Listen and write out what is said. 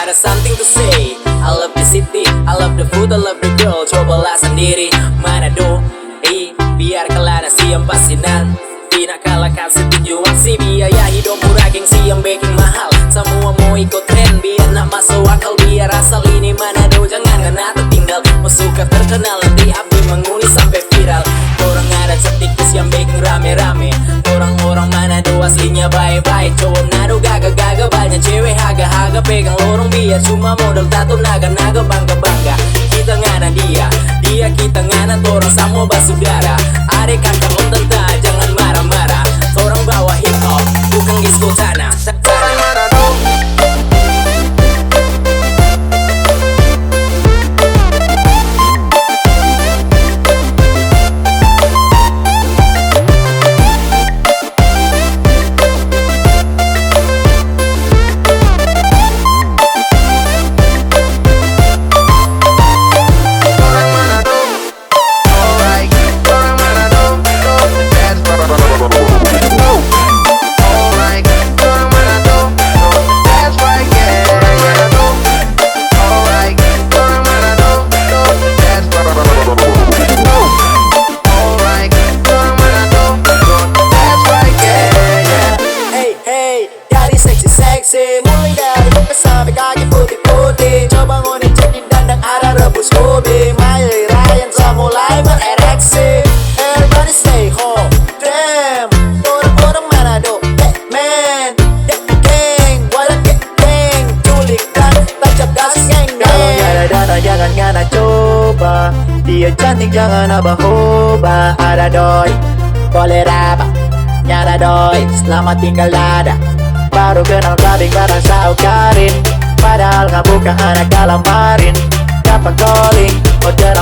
got something to say. I love the city, I love the food, I love the girl. Cobalah sendiri, Manado. Biar kelana siang pasinan. Tidak kalahkan setujuan si biaya hidup murah, gengsi yang baking mahal. Semua mau ikut tren biar nak masuk akal. Biar asal ini Manado, jangan kena tertinggal. Mau suka terkenal nanti api mengulis sampai viral. Orang ada setikus yang baking rame-rame. Orang-orang Manado aslinya baik-baik. Cowok Manado gaga-gaga, banyak cewek haga-haga. Pegang lorong biar cuma modal tato naga-naga, bangga-bangga. Kita ngana dia kita ngana torang sama basudara. Are kakak om tenta jangan marah-marah. Torang bawa hip hop bukan disco tanah. Mulai dari muka sampai kaki putih-putih. Coba ngonin jadi dandang ada rebus kopi. Miley Ryan mulai berereksi. Everybody stay home, damn. Orang-orang Manado, hey man, that gang, walau gang, culik dan tancap gas gang. Kalau nyada dana jangan ngana coba. Dia cantik jangan abah hoba. Ada doi, boleh raba. Nyada doi, selamat tinggal dada. Baru kenal clubbing bareng saukarin. Padahal gak buka anak kalamarin. Dapat calling, order